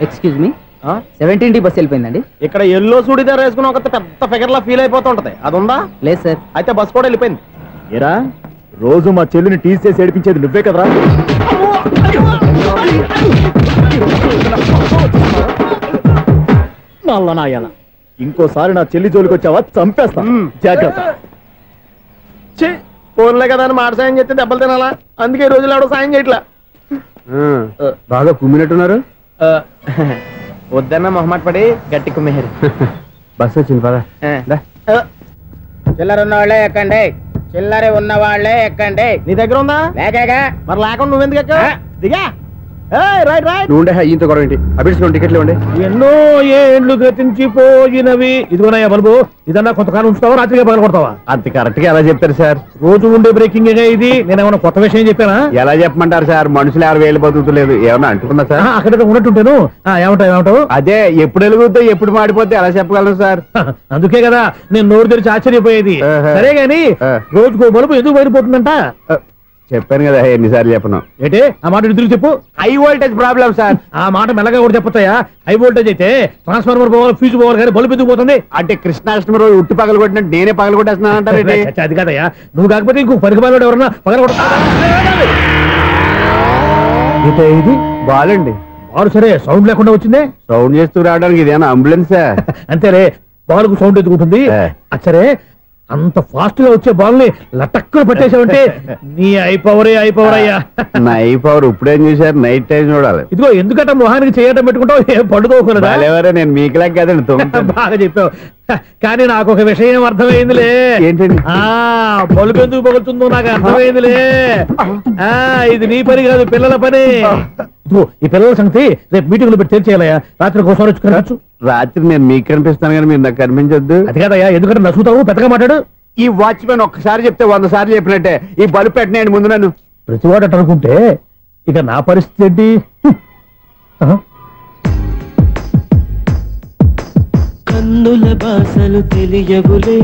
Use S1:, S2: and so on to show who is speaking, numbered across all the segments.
S1: Excuse me 17D bus వెళ్ళిపోయిందండి.
S2: ఇక్కడ yellow churidar వేసుకుని ఒక పెద్ద ఫిగర్ లా ఫీల్ అయిపోతుంటది, అది ఉందా?
S1: లేదు సార్.
S2: అయితే బస్ కూడా వెళ్ళిపోయింది.
S3: ఏరా రోజు మా చెల్లిని టీస్ చేసి ఏడిపించేది నువ్వే కదరా? నల్ల నాయాల, ఇంకోసారి నా చెల్లి జోలికి వచ్చావా చంపేస్తా, జాగ్రత్త.
S2: ఫోన్లే కదా అని మాట సాయం చేస్తే దెబ్బలు తినాలా? అందుకే ఈ రోజులు ఎవడో సాయం చేయట్లా.
S3: బాగా కుమ్మినట్టున్నారు.
S2: వద్దన్న మొహమాట పడి గట్టి కుమ్మేరు.
S3: బస్సు వచ్చింది పద.
S1: చిల్లర ఉన్న వాళ్ళే ఎక్కండి, చిల్లర ఉన్న వాళ్ళే ఎక్కండి.
S2: నీ దగ్గర ఉందా?
S1: లేకేగా.
S2: మరి లేకుండా నువ్వెందుకు ఎక్క? దిగా. Right right.
S3: నువ్వుండే ఈయంతో గొడవ ఏంటి? అభిడ్స్ టికెట్లు ఇవ్వండి.
S4: ఎన్నో ఏండ్లు గతించిపోయినవి. ఇదిగోనయ్యా బల్బు, ఇదన్నా కొంతకాలం ఉంచుతావా, రాత్రిగా పగల కొడతావా?
S3: అంత కరెక్ట్ గా ఎలా చెప్తారు సార్?
S4: రోజు ఉండే బ్రేకింగ్ ఇది. నేనేమన్నా కొత్త విషయం చెప్పానా?
S3: ఎలా చెప్పమంటారు సార్? మనుషులు 60,000 బతుకుతలేదు, ఏమన్నా అంటున్నా సార్?
S4: అక్కడ ఉన్నట్టుంటాను. ఏమంటావు?
S3: అదే ఎప్పుడు వెలుగుతో ఎప్పుడు మాడిపోతే ఎలా చెప్పగలను సార్?
S4: అందుకే కదా నేను నోరు తెరిచి ఆశ్చర్యపోయేది. సరే గాని రోజుకో బల్బు ఎందుకు బయటపోతుందంట?
S3: చెప్పాను కదా ఎన్నిసార్లు చెప్పను.
S4: ఏంటి ఆ మాట ఎదురు చెప్పు.
S3: High voltage problem sir.
S4: ఆ మాట మెల్లగా కూడా చెప్పొచ్చాయా? హై వోల్టేజ్ అయితే ట్రాన్స్ఫార్మర్ పోవాలి, ఫ్యూజ్ పోవాలి, కానీ బల్బు ఎందుకు పోతుంది?
S3: అంటే కృష్ణాష్టమి రోజు ఉట్టి పగలు కొట్టినట్టు నేనే పగలు కొట్టేస్తున్నాను అంటారు.
S4: అది కాదయ్యా, నువ్వు కాకపోతే ఇంకో పనికి బాలు ఎవరన్నా పగల కొడతా. ఇది
S3: బాలండి.
S4: బాలు సరే, సౌండ్ లేకుండా వచ్చిందే.
S3: సౌండ్ చేస్తూ రావడానికి ఇదేనా అంబులెన్సా?
S4: అంతేరే, బాలుకు సౌండ్ ఎత్తుకుంటుంది. సరే, అంత ఫాస్ట్ గా వచ్చే బాల్ని లటక్కులు పట్టేసావంటే నీ అయిపోవరే అయ్యా.
S3: నా అయిపోవరు ఇప్పుడేం చూసారు? నైట్ టైం చూడాలి.
S4: ఇదిగో ఎందుకంటే మొహానికి చేయటం పెట్టుకుంటావు, ఏం పడుకోకూడదా?
S3: నేను మీకులాగా కదండి.
S4: బాగా చెప్పావు. కానీ నాకు ఒక విషయం అర్థమైందిలే.
S3: ఏంటండి?
S4: బల్బు ఎందుకు పగులుతుందో నాకు అర్థమైందిలే. ఇది నీ పని కాదు, పిల్లల పని. ఈ పిల్లల సంగతి రేపు మీటింగ్ లో పెట్టి తెలిసేయాలయ్యా. రాత్రి కోసం వచ్చుకోవచ్చు.
S3: రాత్రి నేను మీకు కనిపిస్తాను కానీ మీరు నాకు కనిపించొద్దు.
S4: అది కాదయ్యా, ఎందుకంటే నచ్చుతావు, పెద్దగా మాట్లాడు.
S3: ఈ వాచ్మెన్ ఒక్కసారి చెప్తే 100 సార్లు చెప్పినట్టే. ఈ బల్బు పెట్టినాయండి ముందు నన్ను.
S4: ప్రతివాడు అనుకుంటే ఇక నా పరిస్థితి ఏంటి?
S5: కన్నుల భాషలు తెలియవులే,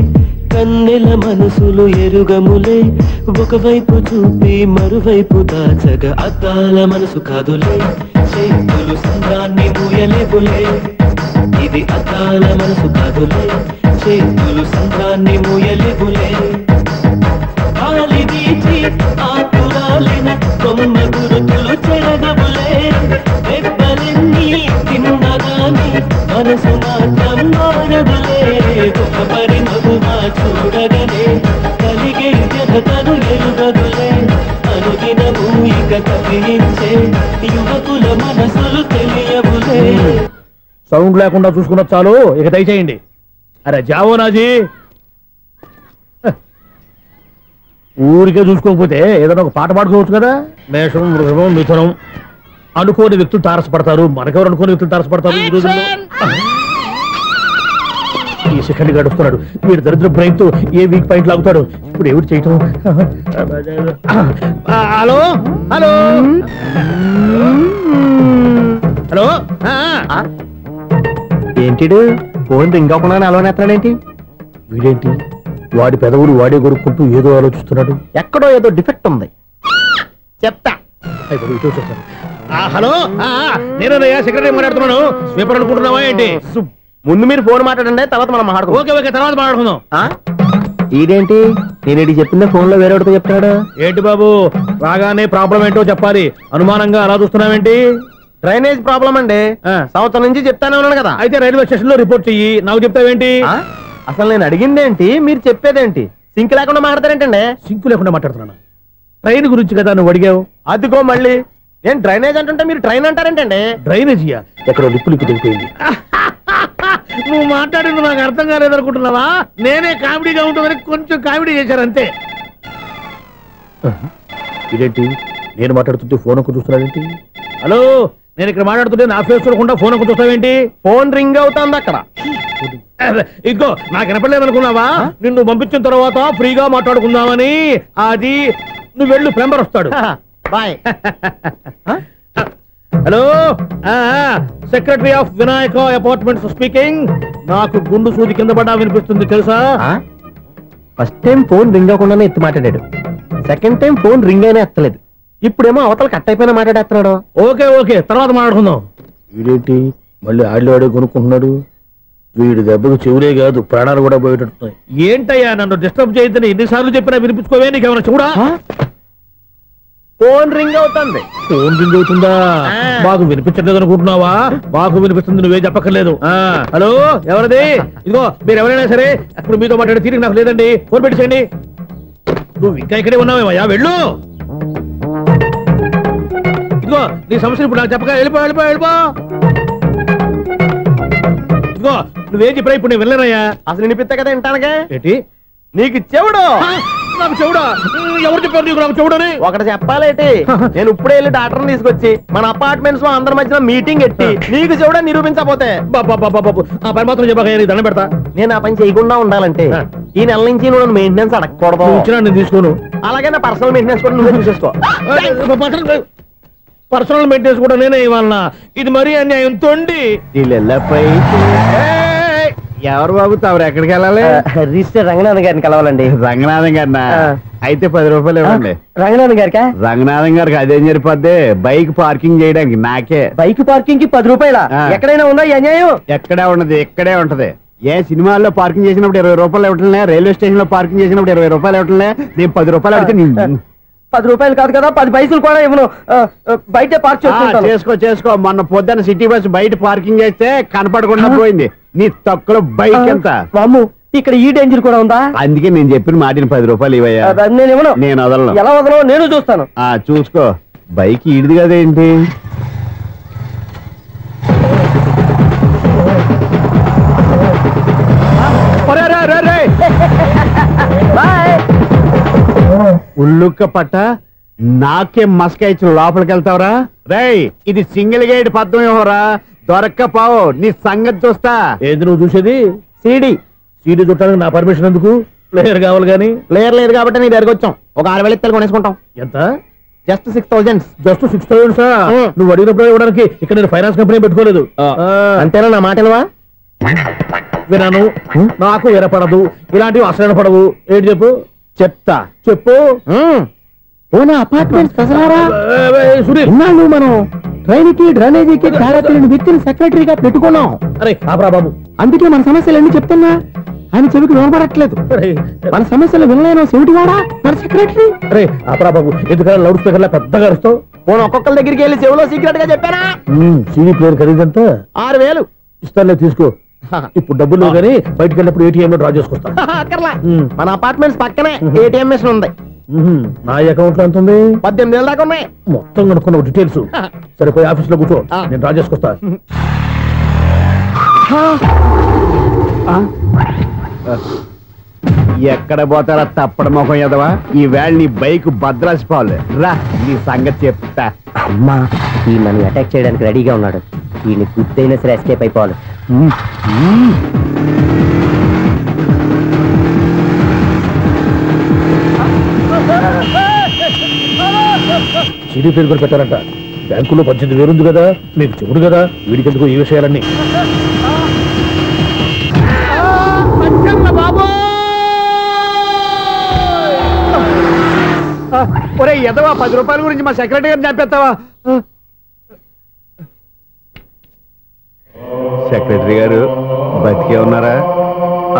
S5: కన్నెల మనసులు ఎరుగములే. ఒకవైపు చూపి మరువైపు దాచగా అద్దాల మనసు కాదులే. చేతులు సంద్రాన్ని మూయలేవులే, ఇది అద్దాల మనసు కాదులే. చేతులు సంద్రాన్ని మూయలేవులే. గాలి వీచి ఆకురాలిన కొమ్మ గురుతులు చెరగవులే. దెబ్బలన్నీ తిన్నగాని మనసు మాత్రం మారదులే. ఒక పరిమగుమా చూడగలే, కలిగే జగతను ఎరుగదులే. అనుదినము ఇక కదిలించే యువకుల మనసులు తెలియవులే.
S4: సౌండ్ లేకుండా చూసుకున్న చాలు, ఇక దయచేయండి. అరే జావో నాజీ, ఊరికే చూసుకోకపోతే ఏదైనా ఒక పాట పాడుకోవచ్చు కదా. మేషం, వృషభం, మిథునం అనుకోని వ్యక్తులు తారసపడతారు. మనకెవరు అనుకోని వ్యక్తులు తారసపడతారు ఈ రోజుల్లో? ఈ సెకండ్ గడుస్తున్నాడు వీడు దరిద్ర బ్రెయిన్ తో ఏ వీక్ పాయింట్ లాగుతాడు. ఇప్పుడు ఎవరు చేయటం? Hello hello hello.
S2: ఏంటిడు ఫోన్ రింగ్ అవ్వకుండా అలవనేస్తాడేంటి?
S4: వీడేంటి వాడి పెదవులు వాడే కొరుక్కుంటూ ఏదో ఆలోచిస్తున్నాడు.
S2: ఎక్కడో ఏదో డిఫెక్ట్ ఉంది, చెప్తా.
S4: హలో, నేనయ్యా సెక్రటరీ మాట్లాడుతున్నాను. స్వీపర్ అనుకుంటున్నావా ఏంటి?
S2: ముందు మీరు ఫోన్ మాట్లాడండి, తర్వాత మనం మాట్లాడుకో.
S4: ఓకే ఓకే, తర్వాత మాట్లాడుకుందాం.
S2: ఇదేంటి నేను చెప్పిందే ఫోన్ లో వేరేవాడితో చెప్తున్నాడు?
S4: ఏంటి బాబు, రాగానే ప్రాబ్లం ఏంటో చెప్పాలి. అనుమానంగా అలా చూస్తున్నావేంటి?
S2: డ్రైనేజ్ ప్రాబ్లం అండి, సంవత్సరం నుంచి చెప్తానే ఉన్నాను కదా.
S4: అయితే రైల్వే స్టేషన్ లో రిపోర్ట్ చెయ్యి, నాకు చెప్తావేంటి?
S2: అసలు నేను అడిగిందేంటి, మీరు చెప్పేదేంటి? సింక్ లేకుండా మాట్లాడతారేంటండి?
S4: సింక్ లేకుండా మాట్లాడుతున్నాను. ట్రైన్ గురించి కదా నువ్వు అడిగావు.
S2: అదిగో మళ్ళీ నేను డ్రైనేజ్ అంటుంటే మీరు ట్రైన్ అంటారేంటండి?
S4: డ్రైనేజీయా? ఎక్కడో లిప్పు దిగిపోయింది. నువ్వు మాట్లాడింది నాకు అర్థం కాలేదనుకుంటున్నావా? నేనే కామెడీగా ఉంటుందని కొంచెం కామెడీ చేశారు అంతే. ఇదేంటి నేను మాట్లాడుతుంటే ఫోన్ ఒక్క చూస్తున్నావేంటి? హలో, నేను ఇక్కడ మాట్లాడుతుంటే నా ఫేస్ చూడకుండా ఫోన్ ఒక్క చూస్తావేంటి?
S2: ఫోన్ రింగ్ అవుతుంది అక్కడ.
S4: ఇంకో నాకు వినపడలేదు అనుకున్నావా? నిన్ను పంపించిన తర్వాత ఫ్రీగా మాట్లాడుకుందామని. అది నువ్వు వెళ్ళు, ప్లంబర్ వస్తాడు.
S2: Bye.
S4: Hello, secretary of Vinayaka apartments speaking. నాకు గుండు సూది కింద పడ్డా వినిపిస్తుంది తెలుసా?
S2: ఫస్ట్ టైం ఫోన్ రింగ్ అవ్వకుండానే ఎత్తి మాట్లాడాడు, సెకండ్ టైం ఫోన్ రింగ్ అయినా ఎత్తలేదు, ఇప్పుడేమో అవతల కట్ అయిపోయినా మాట్లాడేస్తున్నాడు.
S4: ఓకే ఓకే, తర్వాత మాట్లాడుకుందాం. వీడేంటి మళ్ళీ ఆడివాడే కొనుక్కుంటున్నాడు. వీడి దెబ్బకు చెవులే కాదు ప్రాణాలు కూడా పోయేటట్టున్నాయి. ఏంటయ్యా నన్ను డిస్టర్బ్ చేయొద్దని ఎన్నిసార్లు చెప్పినా వినిపించుకోవే, నీకేమైనా చూడా?
S2: ఫోన్ రింగ్ అవుతుంది.
S4: ఫోన్ రింగ్ అవుతుందా? మాకు వినిపించలేదు అనుకుంటున్నావా? మాకు వినిపిస్తుంది, నువ్వే చెప్పక్కర్లేదు. హలో, ఎవరిది? ఇదిగో మీరు ఎవరైనా సరే ఇప్పుడు మీతో మాట్లాడే తీరిక నాకు లేదండి, ఫోన్ పెట్టేసేయండి. నువ్వు ఇంకా ఇక్కడే ఉన్నావేమయ్యా, వెళ్ళు. ఇదిగో నీ సమస్యలు ఇప్పుడు నాకు చెప్పక వెళ్ళిపో వెళ్ళిపో వెళ్ళిపో. ఇదిగో నువ్వేం చెప్పరా ఇప్పుడు నేను వెళ్ళానయ్యా.
S2: అసలు వినిపిస్తా కదా వింటానుగా.
S4: ఏంటి
S2: నీకు చెవుడు?
S4: నాకు చెవుడా? ఎవరు చెప్పారు నీకు నాకు చెవుడని?
S2: ఒకటి చెప్పాలేటి, నేను ఇప్పుడే వెళ్ళి డాక్టర్ని తీసుకొచ్చి మన అపార్ట్మెంట్స్ లో అందరి మధ్యన మీటింగ్ ఎట్టి నీకు చెవుడా నిరూపించకపోతే
S4: ఆ పని మాత్రం చెప్పక దండం పెడతా.
S2: నేను ఆ పని చేయకుండా ఉండాలంటే ఈ నెల నుంచి నువ్వు మెయింటెనెన్స్ అడగకూడదు.
S4: ఇచ్చినా నేను తీసుకోను.
S2: అలాగే నా పర్సనల్ మెయింటెనెన్స్ కూడా నువ్వే చూసేసుకో.
S4: పర్సనల్ మెయింటెనెన్స్ కూడా నేనే ఇవ్వాలన్నా? ఇది మరీ అన్యాయం. తొండి
S1: ఎవరు బాబు తమరు ఎక్కడికి వెళ్ళాలి?
S2: రిజిస్టర్ రంగనాథన్ గారిని కలవాలండి.
S1: రంగనాథం గారినా? అయితే 10 రూపాయలు ఇవ్వండి.
S2: రంగనాథన్ గారికా?
S1: రంగనాథం గారికి అదేం సరిపోద్ది, బైక్ పార్కింగ్ చేయడానికి నాకే.
S2: బైక్ పార్కింగ్ కి 10 రూపాయల? ఎక్కడైనా ఉందా ఈ అన్యాయం?
S1: ఎక్కడే ఉన్నది, ఇక్కడే ఉంటది. ఏ సినిమాల్లో పార్కింగ్ చేసినప్పుడు 20 రూపాయలు ఇవ్వట్లే, రైల్వే స్టేషన్ లో పార్కింగ్ చేసినప్పుడు 20 రూపాయలు ఇవ్వట్లే, నేను 10 రూపాయలు అడిగితే
S2: 10 రూపాయలు కాదు కదా, 10 పైసలు కూడా ఇవ్వను. బయట పార్క్
S1: చేసుకో. మొన్న పొద్దున్న సిటీ బస్ బయట పార్కింగ్ చేస్తే కనపడకుండా పోయింది. నీ తక్కువ బైక్ ఎంత?
S2: వామ్ము, ఇక్కడ ఈ డేంజర్ కూడా ఉందా?
S1: అందుకే నేను చెప్పిన మాటిని 10 రూపాయలు ఇవ్వయ్యా.
S2: నేను ఇవ్వను.
S1: నేను వదలను.
S2: ఎలా వదలను నేను చూస్తాను.
S1: చూసుకో. బైక్ ఈడిది కదేంటి? ఉల్లుక్క పట్ట నాకే మస్క ఇచ్చి లోపలికి వెళ్తావరా? రేయ్, ఇది సింగిల్ గేట్ పద్మం ఇవ్వరా, దొరక్కపోవు నీ సంగతి చూస్తా.
S4: ఏది నువ్వు చూసేది?
S2: సీడీ
S4: చుట్టానికి నా పర్మిషన్ ఎందుకు? ప్లేయర్ కావాలి గానీ.
S2: ప్లేయర్ లేదు కాబట్టి నీ దగ్గరకు వచ్చాం. ఒక 6,000 ఇత్తలు కొనేసుకుంటాం.
S4: ఎంత?
S2: జస్ట్ 6,000.
S4: Just 6,000 sir? నువ్వు అడిగినప్పుడు ఇవ్వడానికి ఇక్కడ నేను ఫైనాన్స్ కంపెనీ పెట్టుకోలేదు.
S2: అంతేనా? నా మాటలువా?
S4: వినాను, నాకు వినపడదు, ఇలాంటివి అసలు వినపడవు. ఏంటి చెప్పు?
S2: చెప్తా.
S4: చెప్పు.
S2: అపార్ట్మెంట్స్
S4: సునీల్,
S2: మనం ట్రైన్ కి డ్రైనేజీకి తేడా తెలియని వ్యక్తిని సెక్రటరీగా పెట్టుకున్నాం.
S4: అరే ఆపరా బాబు,
S2: అందుకే మన సమస్యలు ఎన్ని చెప్తున్నా ఆయన చెవికి వినపడట్లేదు. మన సమస్యలు వినలేను చెవిటివాడా మన సెక్రటరీ.
S4: అరే ఆపరా బాబు, ఎందుకన్నా లౌడ్ స్పీకర్ లా పెద్దగా అరుస్తావు?
S2: పోను ఒక్కొక్కరి దగ్గరికి వెళ్ళి చెవిలో సీక్రెట్ గా చెప్పానా?
S4: CD player ఖరీదంతా
S2: 6,000.
S4: ఇస్తానులే, తీసుకో. ఇప్పుడు డబ్బులు లేవు కానీ బయటకు వెళ్ళినప్పుడు ఏటీఎం లో డ్రా చేసుకొస్తా.
S2: మన అపార్ట్మెంట్స్ పక్కనే ఏటీఎం మిషన్ ఉంది.
S4: నా అకౌంట్ లో ఎంత ఉంది?
S2: 18,000 దాకా ఉన్నాయి.
S4: మొత్తం కనుక్కున్న డీటెయిల్స్. సరే పోయి ఆఫీస్ లో కూర్చో, నేను డ్రా చేసుకొస్తా.
S1: ఎక్కడ పోతారా తప్పడ మొహం ఎదవా? ఈ వేళ నీ బైక్ భద్రాసిపోవాలి. రా, నీ సంగతి చెప్తా.
S2: అమ్మా, ఈ నన్ను అటాక్ చేయడానికి రెడీగా ఉన్నాడు. ఈయన గుద్దైనా సరే ఎస్కేప్ అయిపోవాలి.
S4: సీడీ పేరు కూడా పెట్టారంట. బ్యాంకులో 18,000 ఉంది కదా, మీకు చెవుడు కదా, వీడికెందుకు ఈ విషయాలన్నీ?
S1: ఒరే ఎదవా, 10 రూపాయల గురించి మా సెక్రటరీ గారిని చంపేస్తావా? సెక్రటరీ గారు బతికే ఉన్నారా?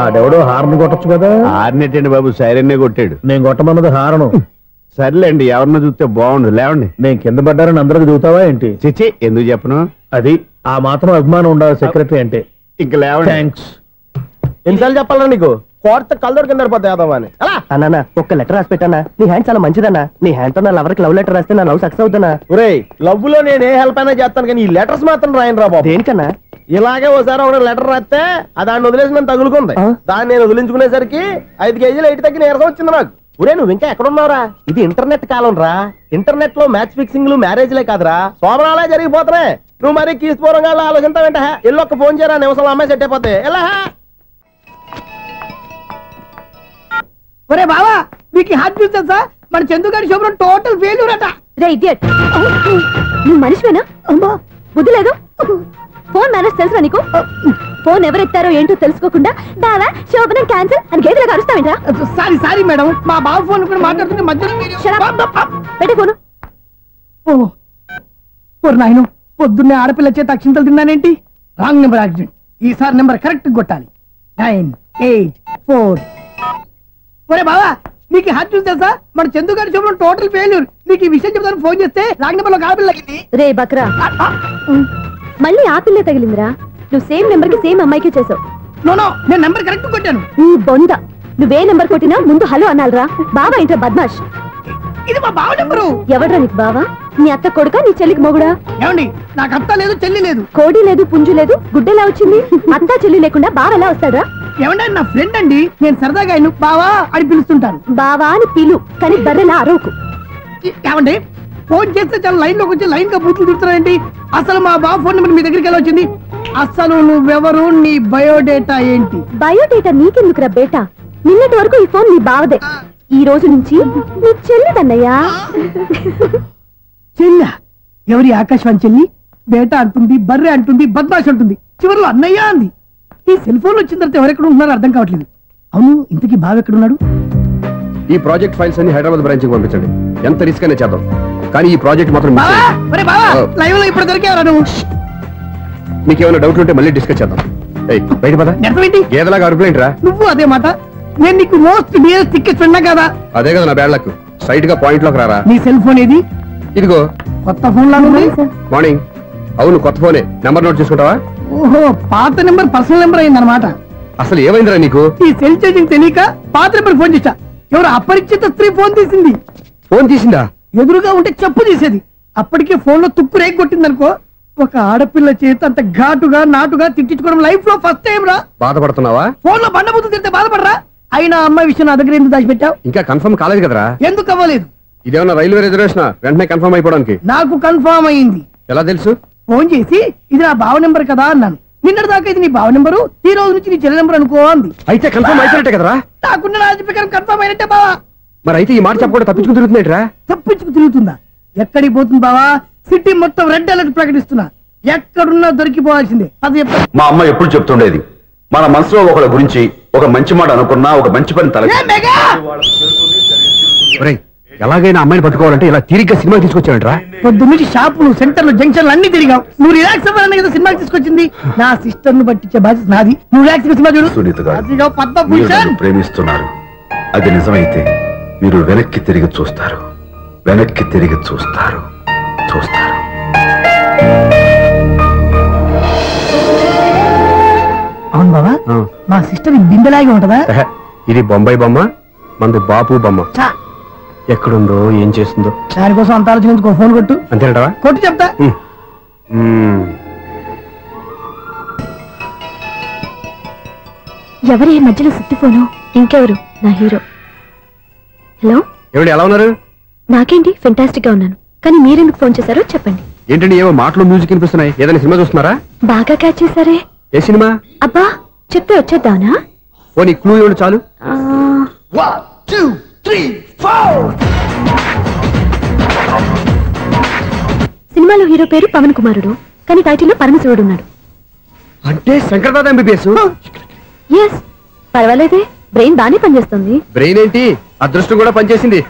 S4: ఆడెవడో హార్న్ కొట్టచ్చు కదా.
S1: హార్నెట్టండి బాబు, సైరన్నే కొట్టాడు.
S4: నేను కొట్టమన్నది హారను.
S1: సర్లేండి, ఎవరన్నా చూస్తే బాగుండు. లేవండి.
S4: నేను కింద పడ్డారని అందరికి చూతావా ఏంటి?
S1: చిచ్చి, ఎందుకు చెప్పను?
S4: అది ఆ మాత్రం అభిమానం ఉండాలి సెక్రటరీ అంటే.
S1: ఇంక లేవండి.
S4: థ్యాంక్స్.
S2: ఎన్నిసార్లు చెప్పాలన్నా నీకు? కోర్త కల్దోడు కింద పోతాయి అని. అన్నా ఒక్క లెటర్ రాసి పెట్టానా? నీ హ్యాండ్ చాలా మంచిదన్నా. నీ హ్యాండ్ తో నా లవర్కి లవ్ లెటర్ రాస్తే నా లవ్ సక్సెస్ అవుతానా? ఒరే, లవ్ లో నేను ఏ హెల్ప్ అయినా చేస్తాను కానీ ఈ లెటర్స్ మాత్రం రాయను రా బాబు. దేనికన్నా? ఇలాగే ఓసారి ఒక లెటర్ రాస్తే దాన్ని వదిలేసి నన్ను తగులుకుంది. దాన్ని నేను వదిలించుకునేసరికి 5 కేజీలు ఎయిట్ తగ్గి నీరసం వచ్చింది నాకు. ఒరే, నువ్వు ఇంకా ఎక్కడున్నావురా? ఇది ఇంటర్నెట్ కాలం రా. ఇంటర్నెట్ లో మ్యాచ్ ఫిక్సింగ్లు మ్యారేజ్లే కాదురా, సోమనాలే జరిగిపోతున్నాయి. నువ్వు మరి కీస్పూరంగా ఆలోచించావేంట? ఎల్లు ఒక్క ఫోన్ చేయరా, నిమిషంలో అమ్మాయి సెట్ అయిపోతే. ఎలా?
S6: ఒరే బావా, మీకు హార్ట్ చూస్తా సార్, మన చందుగారి శుభ్రం టోటల్ ఫెయిల్యూర్ అట.
S7: రే ఇడియట్, నువ్వు మనిషివేనా? అమ్మా, బుద్ధి లేదు. ఫోన్ మేనేజ్ తెలుసా నీకు? ఫోన్ ఎవరెత్తారో ఏంటో తెలుసుకోకుండా బావా శోభనం క్యాన్సిల్ అని గేదెలకు అరుస్తావేంట్రా?
S6: సారీ మేడం, మా బావ ఫోన్ కూడా మాట్లాడుతుంటే మధ్యలో
S7: పెట్టే ఫోను.
S6: నాయను, పొద్దున్నే ఆడపిల్ల చేత అక్షింతలు తిన్నానేంటి? Wrong number accident. ఈసారి నెంబర్ కరెక్ట్ కొట్టాలి. 9, 8, 4. ఒరే బావా, నీకు హార్ట్ చూసి తెలుసా? మన చందు గారి చూపడం టోటల్ ఫెయిల్యూర్. నీకు ఈ విషయం చెప్తాను ఫోన్ చేస్తే రాంగ్ నెంబర్ లో ఆడపిల్ల తగ్గింది.
S7: రే బక్రా, మళ్ళీ ఆ పిల్లే తగిలిందిరా. నువ్వు సేమ్ నెంబర్ కి సేమ్ అమ్మాయికే చేసావు.
S6: నో, నేను నెంబర్ కరెక్ట్ కొట్టాను.
S7: ఈ బొంద, నువ్వే నెంబర్ కొట్టినా ముందు హలో అనాలరా. బావా ఏంట్రా బద్మాష్?
S6: ఇది మా బావ నెంబరు.
S7: ఎవడ్రా నీకు బావా? నీ అత్త కొడుక, నీ చెల్లికి మొగుడా?
S6: ఏమండి, నాకు అత్త లేదు, చెల్లి లేదు.
S7: కోడి లేదు, పుంజు లేదు, గుడ్డెలా వచ్చింది? అత్త చెల్లి లేకుండా బావ ఎలా వస్తాడా?
S6: ఏమండి, నా ఫ్రెండ్ అండి. నేను సరదాగా ఆయన బావా అని పిలుస్తుంటాను.
S7: బావా అని పిలు, కానీ బర్రెలా అరవకు.
S6: ఏమండి, ఫోన్ చేస్తే చాలా లైన్ లోకి వచ్చి లైన్ గా బూతులు తిడుతున్నాయండి. అసలు మా బావ ఫోన్ నెంబర్ మీ దగ్గరికి ఎలా వచ్చింది? అసలు నువ్వెవరు, నీ బయోడేటా ఏంటి?
S7: బయోడేటా నీకెందుకురా బేటా? నిన్నటి వరకు ఈ ఫోన్ నీ బావదే, ఈ రోజు నుంచి నీ చెల్లిదన్నయ్యా.
S6: చెల్ల ఎవరి? ఆకాశవాణి చెల్లి. బేటా అంటుంది, బర్రె అంటుంది, బద్మాష్ అంటుంది, చివరిలో అన్నయ్య అంది. ఈ సెల్ ఫోన్ వచ్చిన తర్వాత ఎవరెక్కడ ఉంటున్నారో అర్థం కావట్లేదు. అవును, ఇంతకీ బావ ఎక్కడున్నాడు?
S8: ఈ ప్రాజెక్ట్ ఫైల్స్ అన్ని హైదరాబాద్ బ్రాంచ్ కి పంపించండి. ఎంత రిస్క్ అయినా చేద్దాం, కానీ ఈ ప్రాజెక్ట్ మాత్రం miss
S6: బావా,
S8: చేయొద్దు.
S6: ఒరే బావా, లైవ్ లో ఇప్పుడు దొరికేవరా నువ్వు?
S8: మీకు ఏమైనా డౌట్ ఉంటే మళ్ళీ డిస్కస్ చేద్దాం. ఏయ్, బయట పద.
S6: నిజమేంటి?
S8: ఏదలాగా అరుపులేంట్రా?
S6: నువ్వు అదే మాట. నేను నీకు మోస్ట్ డియరెస్ట్ టికెట్ ఫ్రెండ్ కదా.
S8: అదే కదా నా బ్యాడ్ లక్. స్ట్రైట్ గా పాయింట్ లోకి రారా.
S6: నీ సెల్ ఫోన్ ఏది?
S8: ఇదిగో
S6: కొత్త ఫోన్ లాగా ఉంది.
S8: మార్నింగ్. అవును, కొత్త ఫోనే. నెంబర్ నోట్ చేసుకుంటావా?
S6: ఓహో, పాత నెంబర్ పర్సనల్ నెంబర్ అయిందన్నమాట.
S8: అసలు ఏమైందిరా నీకు?
S6: ఈ సెల్ చేంజింగ్ తెలియక పాత నెంబర్ ఫోన్ చేశా. ఎవరు అపరిచిత స్త్రీ ఫోన్ తీసింది.
S8: ఫోన్ తీసిందా?
S6: ఎదురుగా ఉంటే చెప్పు తీసేది. అప్పటికే ఫోన్ లో తుక్కు రేగి కొట్టిందనుకో. ఒక ఆడపిల్ల చేత అంత ఘాటుగా నాటుగా తిట్టించుకోవడం లైఫ్ లో ఫస్ట్ టైం రా.
S8: బాధపడుతున్నావా?
S6: ఫోన్ లో బండబూతులు తింటే బాధపడరా? అయినా అమ్మాయి విషయం నా దగ్గర ఎందుకు దాచిపెట్టావు?
S8: ఇంకా కన్ఫర్మ్ కాలేదు కదరా.
S6: ఎందుకు అవ్వలేదు?
S8: ఇదేమన్నా రైల్వే రిజర్వేషన్? వెంటనే కన్ఫర్మ్ అయిపోవడానికి.
S6: నాకు కన్ఫర్మ్ అయింది.
S8: ఎలా తెలుసు?
S6: ఫోన్ చేసి ఇది నా బావ నెంబర్ కదా అన్నాను. నిన్నటి దాకా ఇది నీ బావ నెంబరు, ఈ రోజు నుంచి నీ చెల్లి నెంబర్ అనుకో అంది.
S8: అయితే కన్ఫర్మ్ అయిపోయినట్టే కదరా.
S6: నాకున్న రాజు ప్రకారం కన్ఫర్మ్ అయినట్టే బావా.
S8: మరి అయితే ఈ మాట చెప్పకుండా తప్పించుకుని తిరుగుతున్నట్రా?
S6: తప్పించుకు తిరుగుతుందా? ఎక్కడికి పోతుంది బావా? సిటీ మొత్తం రెడ్ అలర్ట్ ప్రకటిస్తున్నా. ఎక్కడున్నా దొరికిపోవాల్సిందే. అది చెప్తా.
S9: మా అమ్మ ఎప్పుడు చెప్తుండేది, మన మనసులో ఒకళ్ళ గురించి ఒక మంచి మాట అనుకున్నా ఒక మంచి పని తల.
S8: ఎలాగైనా అమ్మాయిని పట్టుకోవాలంటే ఇలా తిరిగ్గా సినిమా తీసుకొచ్చాడంట్రా.
S6: పొద్దున్నుంచి షాపులు, సెంటర్లు, జంక్షన్లు అన్ని తిరిగావు. నువ్వు రిలాక్స్ అవ్వాలని కదా సినిమాకి తీసుకొచ్చింది. నా సిస్టర్ ను పట్టించే బాధ్యత నాది. నువ్వు రిలాక్స్ సినిమా చూడు.
S9: సునీత గారు,
S6: అదిగో
S9: మీరు
S6: పద్మభూషణ్.
S9: నన్ను ప్రేమిస్తున్నారు. అది నిజమైతే మీరు వెనక్కి తిరిగి చూస్తారు, వెనక్కి తిరిగి చూస్తారు, చూస్తారు.
S6: అవును బాబా, మా సిస్టర్ బిందెలాగే ఉంటదా?
S8: ఇది బొంబాయి బొమ్మ, మంది బాపు బొమ్మ.
S6: చా,
S8: ఎక్కడుందో ఏం చేస్తుందో
S6: దానికోసం అంత ఆలోచించుకో. ఫోన్ కొట్టు.
S8: అంతేనంటావా?
S6: కొట్టు చెప్తా.
S7: ఎవరి మధ్యలో సుత్తి ఫోను? ఇంకెవరు? నా హీరో. హలో,
S8: ఏమిటి ఎలా ఉన్నారు?
S7: నాకేంటి ఫెంటాస్టిక్ గా ఉన్నాను, కానీ మీరెందుకు ఫోన్ చేశారో చెప్పండి.
S8: ఏంటండి ఏవో మాటలు మ్యూజిక్ వినిపిస్తున్నాయి? ఏదైనా సినిమా చూస్తున్నారా?
S7: బాగా క్యాచ్ చేశారే.
S8: ఏ సినిమా?
S7: అబ్బా, చెప్తే వచ్చేద్దానా?
S8: ఓ నీ క్లూ ఇవ్వండి చాలు.
S7: సినిమాలో హీరో పేరు పవన్ కుమారుడు, కానీ టైటిల్లో పరమశివుడు ఉన్నాడు.
S8: అంటే శంకర్దాద ఎంబీబీఎస్.
S7: ఎస్, పర్వాలేదే, బ్రెయిన్ బానే పనిచేస్తుంది.
S8: బ్రెయిన్ ఏంటి, అదృష్టం కూడా పనిచేసింది.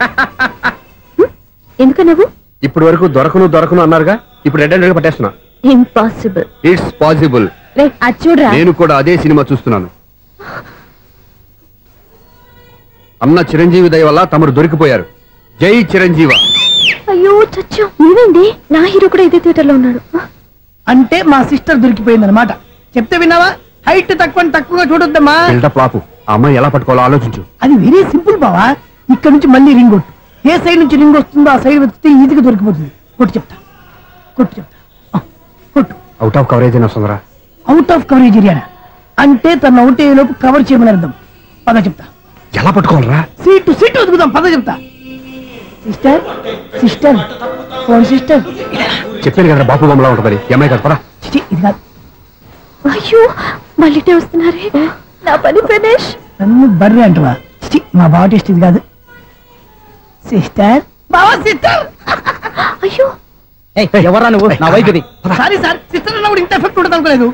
S7: ఎందుకన్నావు?
S8: ఇప్పటి వరకు దొరకను అన్నారుగా, ఇప్పుడు రెడ్ అండ్ పట్టేస్తున్నా.
S7: ఇంపాసిబుల్.
S8: It's possible.
S7: రే, అది చూడరా.
S8: నేను కూడా అదే సినిమా చూస్తున్నాను. అన్న చిరంజీవి దయ వల్ల తమరు దొరికిపోయారు. జై చిరంజీవ.
S7: అయ్యో చచ్చా, నువ్వేంటి? నా హీరో కూడా ఇదే థియేటర్ లో ఉన్నాడు.
S6: అంటే మా సిస్టర్ దొరికిపోయింది అనమాట. చెప్తే విన్నావా? హైట్ తక్కువగా చూడొద్దమ్మా.
S8: బిల్డప్ లాపు. ఆ అమ్మాయి ఎలా పట్టుకోవాలో ఆలోచించు.
S6: అది వెరీ సింపుల్ బావా. ఇక్కడ నుంచి మళ్ళీ రింగ్ కొట్టు. ఏ సైడ్ నుంచి రింగ్ వస్తుందో ఆ సైడ్ వెతికితే ఈజీగా దొరికిపోతుంది. కొట్టు చెప్తా. కొట్టు.
S8: అవుట్ ఆఫ్ కవరేజ్ అయినా వస్తుందిరా.
S6: అవుట్ ఆఫ్ కవరేజ్ ఏరియా అంటే తన అవుట్ అయ్యే లోపు కవర్ చేయమని అర్థం. పద చెప్తా.
S8: ఎలా పట్టుకోవాలరా?
S6: సీటు వెతుకుదాం. పద చెప్తా. Sister phone sister.
S8: చెప్పాను కదా బాపు బొమ్మలా ఉంటుంది. అమ్మాయి కదా, పదా.
S6: ఇది కాదు.
S7: అయ్యో, మళ్ళీ వస్తున్నారే. నా పని ఫినిష్.
S6: నన్ను బర్రె అంటవా? మా బావ టెస్ట్ ఇది కాదు. సిస్టర్, బావా సిస్టర్.
S7: అయ్యో,
S2: ఎవరా నువ్వు? నా వైపు ఇది.
S6: సారీ సార్, సిస్టర్ అన్నప్పుడు ఇంత ఎఫెక్ట్ ఉండదు అనుకోలేదు.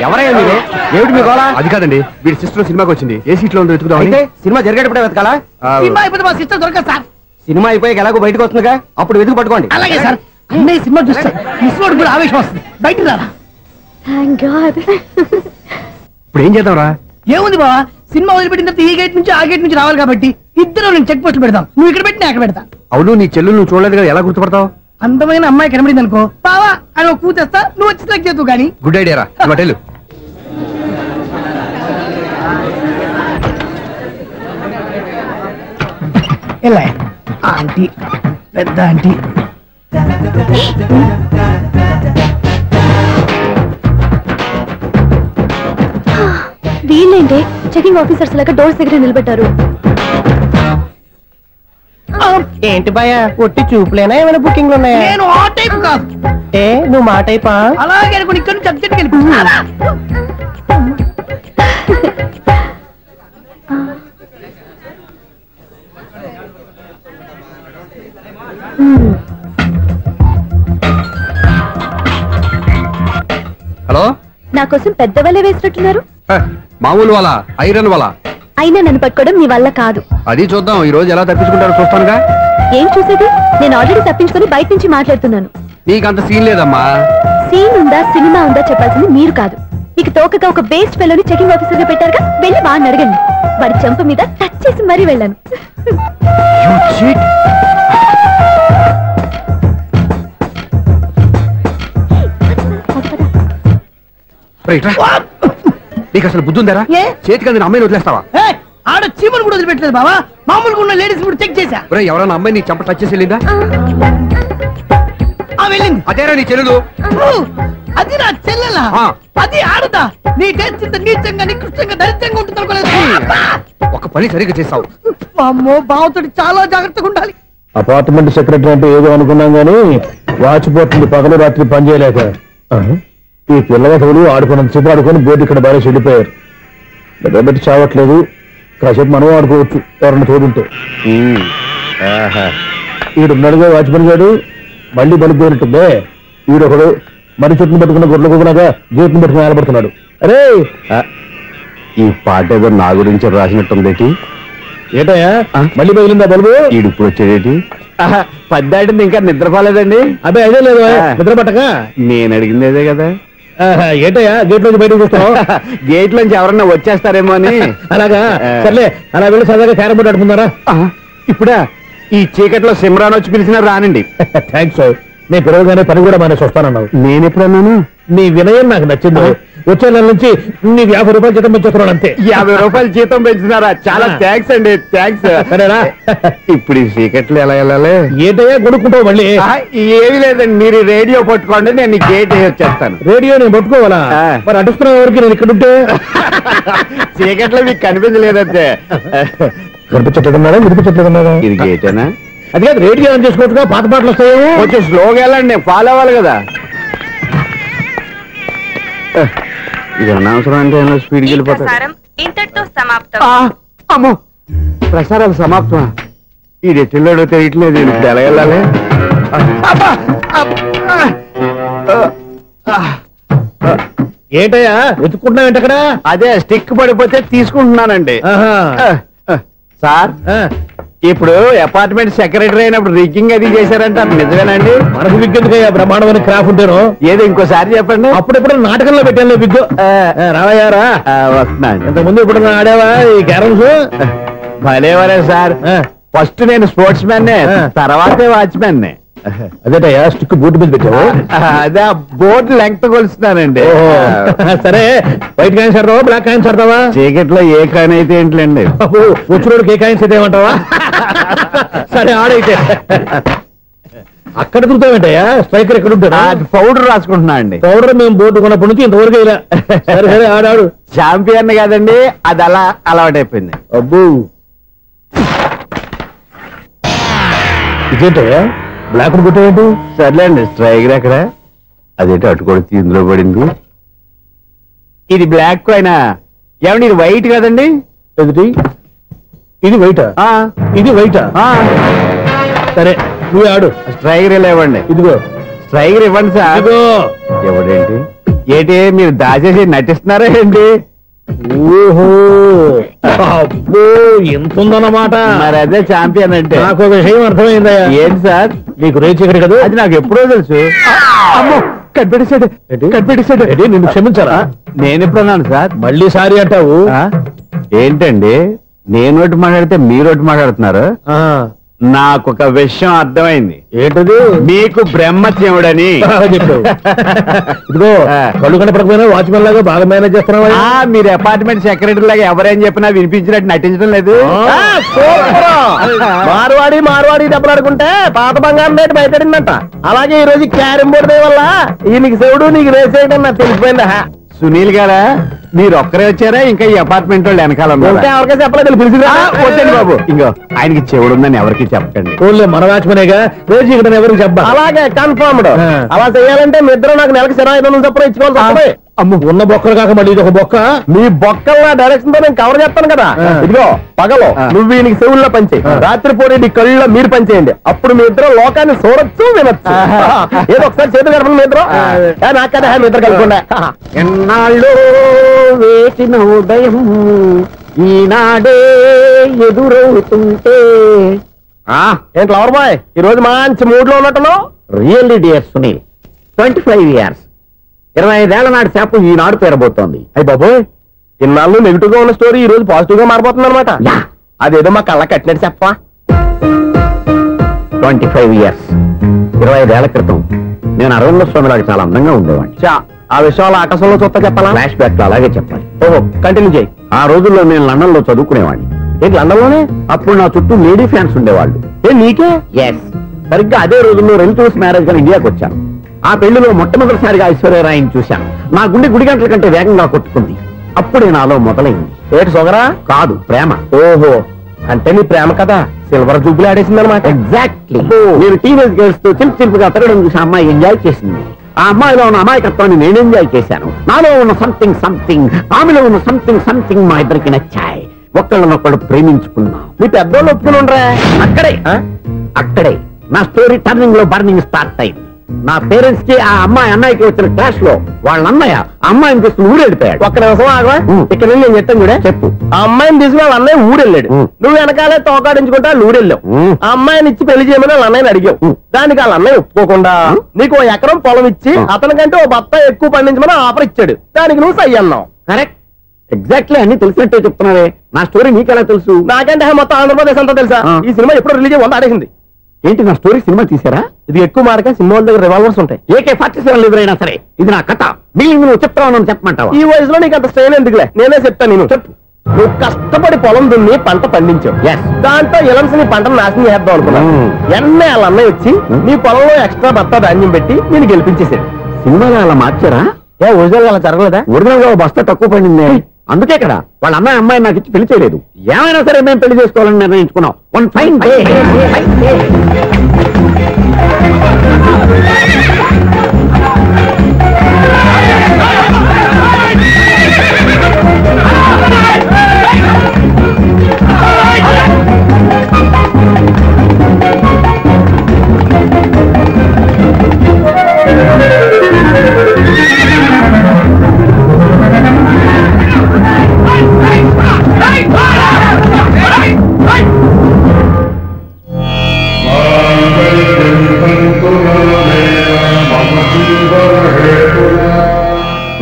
S2: ఎవరయ్యా మీరు? ఏమిటి మీ గోళ?
S8: అది కాదండి, వీడి సిస్టర్ సినిమాకి వచ్చింది. ఏ సీట్ లో ఉందో వెతుకుదాం.
S2: అయితే సినిమా జరిగేటప్పుడే వెతకాలా?
S6: సినిమా అయిపోతే మా సిస్టర్ దొరకదు సార్.
S2: సినిమా అయిపోయాక ఎలాగో బయటకు వస్తుందిగా అప్పుడు వెతుకు పట్టుకోండి.
S6: అలాగే సార్. అన్నయ్య సినిమా చూస్తా మిస్ కూడా ఆవేశం వస్తుంది. బయటికి రారా.
S7: Thank God.
S8: ఇప్పుడు ఏం చేద్దాంరా?
S6: ఏముంది బావా, సినిమా వదిలిపెట్టిన తర్వాత ఈ గేట్ నుంచి ఆ గేట్ నుంచి రావాలి కాబట్టి ఇద్దరు నేను చెక్ పోస్టులు పెడతాం. నువ్వు ఇక్కడ పెట్టి నేను అక్కడ పెడతా.
S8: అవును, నీ చెల్లెలు నువ్వు చూడలేదు కదా, ఎలా గుర్తుపడతావు?
S6: అందమైన అమ్మాయి కనబడింది అనుకో, బావా అని ఒక కూతేస్తా, నువ్వు వచ్చి సెలెక్ట్ చేద్దు కానీ.
S8: గుడ్ ఐడియా రా. హోటల్
S6: ఎలా ఆంటీ, పెద్ద ఆంటీ.
S7: వీళ్ళేంటి చెకింగ్ ఆఫీసర్స్ లాగా డోర్స్ దగ్గర నిలబెట్టారు.
S2: ఏంటి భయ ఒట్టి చూపులేనా ఏమైనా బుకింగ్లు ఉన్నాయా?
S6: నేను ఆ టైప్ కాదు.
S2: ఏ నువ్వు మా టైపా?
S6: అలాగే అనుకుని ఇక్కడ నుంచి అర్జెంట్కి వెళ్ళిపోతున్నా.
S8: హలో,
S7: నా కోసం పెద్ద వలే వేసినట్టున్నారు.
S8: మామూలు వాళ్ళ ఐరన్ వాళ్ళ
S7: అయినా నన్ను పట్టుకోవడం మీ వల్ల కాదు.
S8: అది చూద్దాం ఈ రోజు ఎలా తప్పించుకుంటారో చూస్తానుగా.
S7: ఏం చూసేది? నేను ఆల్రెడీ తప్పించుకొని బయట నుంచి మాట్లాడుతున్నాను.
S8: నీకంత సీన్ లేదమ్మా.
S7: సీన్ ఉందా సినిమా ఉందా చెప్పాల్సింది మీరు కాదు. మీకు తోకగా ఒక బేస్ట్ ఫెలోని చెకింగ్ ఆఫీసర్ గా పెట్టారుగా, వెళ్ళి బాగా అడగండి. వాడి చెంప మీద టచ్ చేసి మరీ వెళ్ళాను.
S8: నీకు అసలు బుద్ధి ఉందారా? చేతికి అందిన అమ్మాయిని వదిలేస్తావా?
S6: ఆడ చీమలు కూడా వదిలిపెట్టలేదు బావా. మామూలుగా ఉన్న లేడీస్ కూడా చెక్ చేశా.
S8: ఎవరైనా అమ్మాయి నీ చెంప టచ్ చేసి వెళ్ళిందా?
S6: వెళ్ళింది.
S8: అదేరా నీ చెల్లెలు?
S6: అది నా చెల్లెలా? అది ఆడదా? నీ టేస్ట్ ఇంత నీచంగా నికృష్టంగా దరిద్రంగా ఉంటుంది అనుకోలేదు.
S8: ఒక పని సరిగ్గా చేస్తావు.
S6: అమ్మో, బావతోటి చాలా జాగ్రత్తగా ఉండాలి.
S4: అపార్ట్మెంట్ సెక్రటరీ అంటే ఏదో అనుకున్నాం గానీ వాచిపోతుంది పగలు రాత్రి పని చేయలేక. ఈ పిల్లవాడు ఆడుకున్నంత సేపు ఆడుకొని బోర్డు ఇక్కడ బాగా చెడిపోయారు. నిద్రబెట్టి చావట్లేదు. కాసేపు మనం ఆడుకోవచ్చు ఎవరన్నా తోడుంటే. ఈడున్నాడుగా వాచ్మెన్ గారు, మళ్ళీ బలిపోయినట్టుందే. ఈడొకడు మరి చెట్టును పట్టుకున్న గొడ్ల కుదలాగా గేట్ని పట్టుకుని ఆడబడుతున్నాడు. అరే,
S8: ఈ పాట ఏదో నా గురించి రాసినట్టుంది.
S4: ఏటయ్యా మళ్ళీ పగిలిందా బలుబు?
S8: ఈడు ఇప్పుడు వచ్చేదేటి?
S1: పద్దాటింది ఇంకా నిద్రపోలేదండి.
S4: అబ్బాయి అదే లేదు నిద్ర పట్టక.
S1: నేను అడిగింది అదే కదా.
S4: ఏటయ్యా గేట్ నుంచి బయటకు చూస్తావు?
S1: గేట్ లోంచి ఎవరన్నా వచ్చేస్తారేమో అని.
S4: అలాగా, సర్లే అలా వెళ్ళి సరదాగా క్యారం బోర్డు ఆడుకున్నారా?
S1: ఇప్పుడా? ఈ చీకట్లో సిమ్రాన్ వచ్చి పిలిచినా రానండి.
S4: థ్యాంక్స్. నేను పిలవగానే పని కూడా మానేసి వస్తానన్నావు.
S1: నేను ఎప్పుడన్నాను?
S4: నీ వినయం నాకు నచ్చింది. వచ్చే నెల నుంచి నీకు 50 రూపాయలు జీతం పెంచుతున్నాను అంతే.
S1: 50 రూపాయలు జీతం పెంచినారా? చాలా థ్యాంక్స్ అండి, థ్యాంక్స్.
S4: సరేనా?
S1: ఇప్పుడు ఈ చీకట్లు ఎలా వెళ్ళాలి?
S4: ఏంటయ్యా కొనుక్కుంటావు మళ్ళీ?
S1: ఏమి లేదండి, మీరు రేడియో పట్టుకోండి, నేను ఈ గేట్ వచ్చేస్తాను.
S4: రేడియో నేను పట్టుకోవాలా? మరి అడుస్తున్నా ఎవరికి నేను ఇక్కడ ఉంటే?
S1: చీకట్లో మీకు కనిపించలేదంటే.
S4: కనిపించట్లేదన్నారా వినిపించట్లేదన్నారా?
S1: ఇది గేటేనా?
S4: అది కాదు, రేడియో ఆన్ చేసుకోవచ్చుగా, పాత పాటలు వస్తాయేమో.
S1: కొంచెం స్లోగా వెళ్ళండి, నేను ఫాలో అవ్వాలి కదా. ఇది అనవసరం అంటే స్పీడ్కి వెళ్ళిపోతాడు.
S10: ఇంతటితో సమాప్తం.
S1: అమ్మో, ప్రసారాలు సమాప్తమా? ఈ రెట్టిల్లోడో తెలియట్లేదు. ఇప్పుడు ఎలా వెళ్ళాలి?
S4: ఏంటయ్యా వెతుక్కుంటున్నావు ఏంటక్కడ?
S1: అదే స్టిక్ పడిపోతే తీసుకుంటున్నానండి. సార్, ఇప్పుడు అపార్ట్మెంట్ సెక్రటరీ అయినప్పుడు రిగ్గింగ్ అది చేశారంటే అది నిజమేనండి?
S4: మనకు విగ్గెందుకయ్యా, బ్రహ్మాండమైన క్రాఫ్ ఉంటాను.
S1: ఏదో ఇంకోసారి చెప్పండి.
S4: అప్పుడెప్పుడు నాటకంలో పెట్టాను విగ్గు. రావయ్యారా?
S1: వస్తున్నాను.
S4: ఇంతకుముందు ఇప్పుడు ఆడావా ఈ క్యారమ్స్?
S1: భలేవరే సార్. ఫస్ట్ నేను స్పోర్ట్స్ మ్యాన్, తర్వాతే వాచ్మెన్.
S4: అదేటయ్యా స్టిక్ బూట్ మీద పెట్టావు?
S1: అదే బోర్డు లెంగ్త్ కొలుస్తున్నానండి.
S4: సరే, వైట్ కాయిన్స్ ఆడతావా బ్లాక్ కాయిన్స్ ఆడతావా?
S1: చీకట్లో ఏ కాయిన్ అయితే ఏంటండి?
S4: వచ్చినోడికి ఏ కాయిన్స్ అయితే ఏమంటావా? సరే ఆడైతే. అక్కడ తిరుగుతావేంటయ్యా? స్ట్రైకర్ ఎక్కడ ఉంటాడా?
S1: పౌడర్ రాసుకుంటున్నా అండి.
S4: పౌడర్ మేము బోర్డు కొన్నప్పటి నుంచి ఇంతవరకు ఇలా. సరే సరే ఆడాడు.
S1: ఛాంపియన్ కదండి, అది అలా అలవాటైపోయింది.
S4: అబ్బో, ఇదేంటయ్యా బ్లాక్ కొట్టేంటి?
S1: సర్లేండి, స్ట్రైకర్ ఎక్కడ? అదేంటి అటుకొడితే ఇందులో పడింది. ఇది బ్లాక్ కాయినా? ఏమండి ఇది వైట్ కదండి?
S4: ఎదుటి ఇది వైటా? ఇది వైటా? సరే నువ్వే ఆడు.
S1: స్ట్రైకర్ ఇలా ఇవ్వండి.
S4: ఇదిగో
S1: స్ట్రైకర్ ఇవ్వండి సార్.
S4: ఇదిగో.
S1: ఎవడేంటి? ఏంటి మీరు దాచేసి నటిస్తున్నారా ఏంటి?
S4: ఓహో అబ్బో ఎంత ఉందన్నమాట.
S1: మరి అదే ఛాంపియన్ అంటే.
S4: నాకు విషయం అర్థమైందయ్యా.
S1: ఏంటి సార్?
S4: నీకు రేచి ఇక్కడ కదా?
S1: అది నాకు ఎప్పుడో తెలుసు.
S4: అమ్మో కనిపెట్టేశాడు. నిన్ను క్షమించారా?
S1: నేను ఎప్పుడన్నాను సార్?
S4: మళ్ళీ సారీ అంటావు.
S1: ఏంటండి నేను ఒకటి మాట్లాడితే మీరు ఒకటి మాట్లాడుతున్నారు? నాకు ఒక విషయం అర్థమైంది.
S4: ఏంటది?
S1: మీకు బ్రహ్మత్యముడని
S4: చెప్పావు. ఇదిగో కళ్ళు కనపడకపోయినా వాచ్మెన్ లాగా బాగా మేనేజ్ చేస్తున్నావా?
S1: మీరు అపార్ట్మెంట్ సెక్రటరీ లాగా ఎవరేం చెప్పినా వినిపించినట్టు నటించడం లేదు.
S2: మార్వాడి దెబ్బలాడుకుంటే పాత బంగారం రేటు బయటడిందంట. అలాగే ఈ రోజు క్యారం బోర్డు వల్ల నీకు శివుడు నీకు రేసేయడం నాకు తెలిసిపోయిందా?
S1: సునీల్ గారా మీరు ఒక్కరే వచ్చారా? ఇంకా ఈ అపార్ట్మెంట్ వాళ్ళు వెనకాల
S2: ఎవరికీ చెప్పలేదు పిలిచిరా?
S1: వచ్చండి బాబు. ఇంకో ఆయనకి చెవుడు ఉందని ఎవరికి చెప్పండి.
S4: ఓన్లీ మన వాచ్మనేగా రోజు ఇక్కడ ఎవరికి చెప్పా.
S2: అలాగే కన్ఫర్మ్డ్. అలా చేయాలంటే మీ ఇద్దరు నాకు నెలకు 500 చొప్పున ఇచ్చుకోవాలి.
S4: అమ్మ ఉన్న బొక్కలు కాక మళ్ళీ ఇది ఒక బొక్క.
S2: మీ బొక్కల డైరెక్షన్ తో నేను కవర్ చేస్తాను కదా. ఇదిగో పగలో నువ్వు ఈయనకి చెవుల్లో పనిచేయి, రాత్రి పూట నీ కళ్ళలో మీరు పనిచేయండి. అప్పుడు మీ ఇద్దరు లోకాన్ని చూడొచ్చు వినొచ్చు. ఏదో ఒకసారి చేతులు కలపండి మీ ఇద్దరు. నాకదే మీ ఇద్దరు కలుపుకుండా.
S1: ఎన్నాళ్ళు వేసిన ఉదయం ఈనాడే ఎదురవుతుంటే.
S2: ఏంటి లవర్ బాయ్ ఈ రోజు మంచి మూడ్ లో ఉన్నట్టున్నావు?
S1: రియల్లీ డియర్ సునీల్, 25 years 25 ఏళ్ల నాటి చేప ఈనాడు పేరబోతోంది.
S2: అయ్యి బాబోయ్, ఇన్నాళ్ళు నెగిటివ్ గా ఉన్న స్టోరీ ఈ రోజు పాజిటివ్ గా మారిపోతుంది అనమాట. అదేదో మా కళ్ళ కట్టినట్టు చెప్పా.
S1: 25 years 25 ఏళ్ల క్రితం నేను అరవింద స్వామిలాగా చాలా అందంగా ఉండేవాడిని.
S2: ఆ విషయాలు ఆకాశంలో చూస్తా చెప్పాలా?
S1: ఫ్లాష్ బ్యాక్ లో అలాగే చెప్పాలి.
S2: ఓహో కంటిన్యూ చేయి.
S1: ఆ రోజుల్లో నేను లండన్ లో చదువుకునేవాడిని.
S2: ఏంటి లండన్ లోనే?
S1: అప్పుడు నా చుట్టూ లేడీ ఫ్యాన్స్ ఉండేవాళ్ళు.
S2: నీకే?
S1: ఎస్, సరిగ్గా అదే రోజుల్లో రిలేటివ్స్ మ్యారేజ్ గా ఇండియాకి వచ్చాను. ఆ పెళ్లిలో మొట్టమొదటిసారిగా ఐశ్వర్యరాయని చూశాను. నా గుండె గుడి గంటల కంటే వేగంగా కొట్టుకుంది. అప్పుడే నాలో మొదలైంది.
S2: ఏటి సొగరా?
S1: కాదు, ప్రేమ.
S2: ఓహో, అంటే నీ ప్రేమ కదా సిల్వర్ జూబ్లీ ఆడేసింది అనమాట.
S1: ఎగ్జాక్ట్లీ. నేను టీనేజ్ గర్ల్స్ తో చిలుపుగా తిరగడం చూసి అమ్మాయి ఎంజాయ్ చేసింది. ఆ అమ్మాయిలో ఉన్న అమాయకత్వాన్ని నేను ఎంజాయ్ చేశాను. నాలో ఉన్న సంథింగ్ ఆమెలో ఉన్న సంథింగ్ మా ఇద్దరికి నచ్చాయి. ఒక్కళ్ళనొక్కడు ప్రేమించుకున్నాం.
S2: మీ పెద్దోళ్ళు ఒప్పుకుని ఉండరా?
S1: అక్కడే నా స్టోరీ టర్నింగ్ లో బర్నింగ్ స్టార్ట్ అయింది. నా పేరెంట్స్ కి ఆ అమ్మాయి అన్నయ్యకి వచ్చిన క్లాష్ లో వాళ్ళ అన్నయ్య ఆ అమ్మాయిని తీసుకుని ఊరెళ్ళిపోయాడు.
S2: ఒక్క నిమిషం ఆగవా? ఇక్కడ నుంచి నేను చెప్తాను కూడా.
S1: చెప్పు.
S2: ఆ అమ్మాయిని తీసుకుని వాళ్ళ అన్నయ్య ఊరెళ్ళాడు. నువ్వు వెనకాలే తోకాడించుకుంటా ఊరెళ్ళావు. ఆ అమ్మాయిని ఇచ్చి పెళ్లి చేయమని వాళ్ళ అన్నయ్యని అడిగావు. దానికి వాళ్ళ అన్నయ్య ఒప్పుకోకుండా నీకు 1 ఎకరం పొలం ఇచ్చి అతనికంటే ఓ బత్త ఎక్కువ పండించమని ఆఫర్ ఇచ్చాడు. దానికి నువ్వు సై అన్నావు.
S1: కరెక్ట్, ఎగ్జాక్ట్లీ అన్ని తెలిసినట్టే చెప్తున్నావే. నా స్టోరీ నీకెలా తెలుసు?
S2: నాకంటే మొత్తం ఆంధ్రప్రదేశ్ అంతా తెలుసా? ఈ సినిమా ఎప్పుడు రిలీజ్ అయ్యి 100 ఆడేసింది.
S1: ఏంటి నా స్టోరీ సినిమా తీసారా?
S2: ఇది ఎక్కువ మార్క సినిమా దగ్గర రివాల్వర్స్ ఉంటాయి.
S1: AK-47 ఎదురైనా సరే ఇది నా కథ. మిగిలింది నువ్వు చెప్తావు చెప్పమంటావా?
S2: ఈ వయసులో నీకు అంత స్ట్రెయిన్ ఎందుకులే, నేనే చెప్తాను. నేను చెప్పు. నువ్వు కష్టపడి పొలం దున్ని పంట పండించావు. దాంతో ఇలమ్స్ నీ పంటను నాశనం చేద్దాం అనుకున్నావు. ఎన్నే వాళ్ళ అన్నయ్య వచ్చి నీ పొలంలో ఎక్స్ట్రా బత్తా ధాన్యం పెట్టి నేను గెలిపించేసాడు.
S1: సినిమాలో అలా మార్చారా?
S2: ఒరిజినల్ అలా జరగలేదా?
S1: ఒరిజినల్ గా బస్తా తక్కువ పడింది. అందుకే కదా వాళ్ళ అమ్మాయి నాకు ఇచ్చి పెళ్లి చేయలేదు. ఏమైనా సరే మేము పెళ్లి చేసుకోవాలని నిర్ణయించుకున్నాం. One fine day.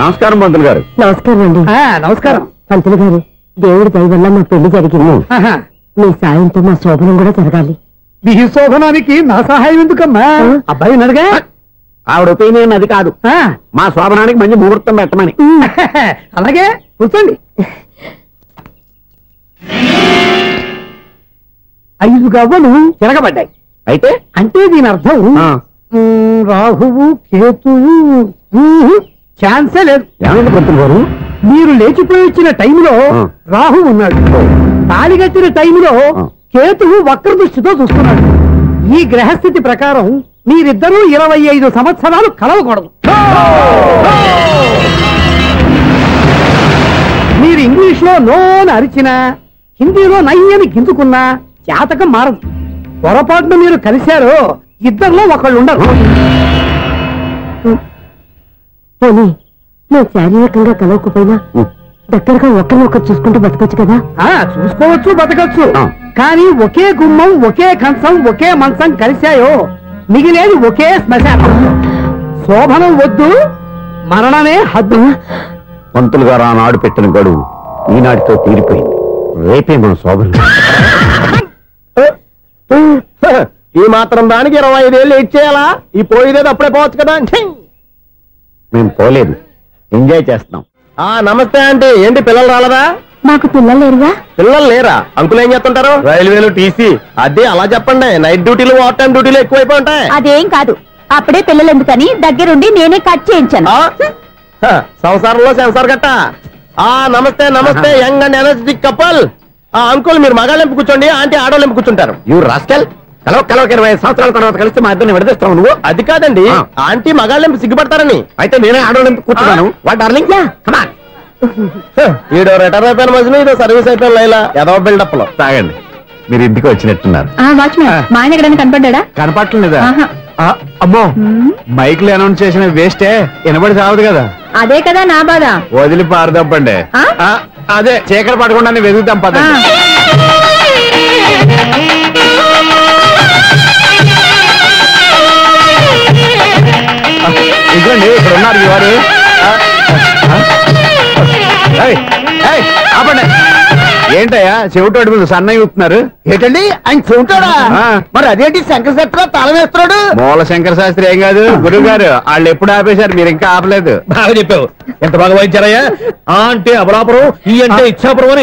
S1: నమస్కారం పంతులు గారు.
S7: నమస్కారం అండి.
S6: నమస్కారం
S7: పంతులు గారు. దేవుడి దయ వల్ల మా పెళ్లి జరిగింది. మీ సాయంతో మా శోభనం కూడా జరగాలి.
S6: మీ శోభనానికి నా సహాయం ఎందుకమ్మా? అబ్బాయి ఉన్నాడుగా.
S1: ఆవిడ ఒపీనియన్ అది కాదు. మా శోభనానికి మంచి ముహూర్తం పెట్టమని.
S6: అలాగే కూర్చోండి. 5 గవ్వలు తిరగబడ్డాయి.
S1: అయితే
S6: అంటే దీని అర్థం రాహువు కేతువు ఛాన్సే లేదు.
S1: ఏమైంది పంతులు గారు?
S6: మీరు లేచిపోయి వచ్చిన టైంలో రాహు ఉన్నాడు. తాళిగట్టిన టైంలో కేతువు వక్ర దృష్టితో చూస్తున్నాడు. ఈ గ్రహస్థితి ప్రకారం మీరిద్దరూ 25 సంవత్సరాలు కలవకూడదు. మీరు ఇంగ్లీష్ లో నోని అరిచినా, హిందీలో నయ్యని గింజుకున్నా జాతకం మారదు. పొరపాటున మీరు కలిశారో ఇద్దరిలో ఒకళ్ళు ఉండరు.
S7: పోనీ నువ్వు శారీరకంగా కలవకపోయినా దగ్గరగా ఒకరినొకరు చూసుకుంటూ బతకొచ్చు కదా.
S6: చూసుకోవచ్చు, బతకచ్చు.
S1: ఆ.
S6: కానీ ఒకే గుమ్మం, ఒకే కంచం, ఒకే మంచం కలిశాయో మిగిలేది ఒకే శ్మశానం. శోభనం వద్దు, మరణమే హద్దు.
S1: పంతులు గారు ఆనాడు పెట్టిన గడువు ఈనాటితో తీరిపోయింది. రేపే మన శోభనం.
S2: ఈ మాత్రం దానికి 25 ఏళ్ళు ఇచ్చేయాలా? ఈ పోయేదేదో అప్పుడే పోవచ్చు కదా.
S1: మేము పోలేదు, ఎంజాయ్ చేస్తున్నాం.
S2: నమస్తే ఆంటీ. ఏంటి పిల్లలు రాలదా?
S7: మాకు పిల్లలు లేరుగా.
S2: పిల్లలు లేరా? అంకులు ఏం చేస్తుంటారు? రైల్వేలు, టీసీ. అదే అలా చెప్పండి. నైట్ డ్యూటీలు, ఓవర్ టైం డ్యూటీలు ఎక్కువైపోయి ఉంటాయి.
S7: అదేం కాదు, అప్పుడే పిల్లలు ఎందుకని దగ్గరుండి నేనే కట్ చేయించాను.
S2: సంసారంలో సెన్సార్ గట్ట. నమస్తే నమస్తే, young and energetic couple. Uncle మీరు మగాళ్ళెంపు కూర్చోండి, ఆంటీ ఆడోళ్ళెంపు కూర్చుంటారు.
S1: యూ రాస్కెల్, కలవ 20 సంవత్సరాల తర్వాత కలిస్తే మా ఇద్దరిని విడదీస్తావు నువ్వు.
S2: అది కాదండి, ఆంటీ మగాళ్ళెంపు సిగ్గుపడతారని.
S1: అయితే నేనే ఆడోళ్ళెంపు కూర్చున్నాను. What darling, come on.
S2: ఈడో రిటైర్ అయిపోయిన మధ్యలో ఇదో సర్వీస్ అయిపోయిన లైలా ఏదో బిల్డప్ లో.
S1: తాగండి, మీరు ఇంటికి వచ్చినట్టున్నారు.
S7: వాచ్మెన్ మా ఆయన ఎక్కడైనా కనపడ్డా?
S1: కనపట్లేదా? అమ్మో, మైక్లు అనౌన్స్ చేసిన వేస్టే, వినబడి సావదు కదా.
S7: అదే కదా నా బాధ.
S1: వదిలి పారదప్పండి. అదే చీకటి పడకుండా వెతుకుతాం పద. ఇదిగోండి, ఇక్కడ ఉన్నారు ఈ వారు. ఆపండి. ఏంటయ్యా చెవిటోడి మీద సన్నయ్య ఊపుతున్నారు?
S6: ఏంటండి ఆయన చెబుతాడా? మరి అదేంటి శంకర శెట్టిలో తాళం వేస్తున్నాడు?
S1: మూల శంకర శాస్త్రి ఏం కాదు, గురువు గారు. వాళ్ళు ఎప్పుడు ఆపేశారు, మీరు ఇంకా ఆపలేదు.
S4: బాగా చెప్పావు. ఎంత బాగా వాయించారయ్యా. ఆ అంటే అబలాపురం, ఈ అంటే ఇచ్చాపురం అని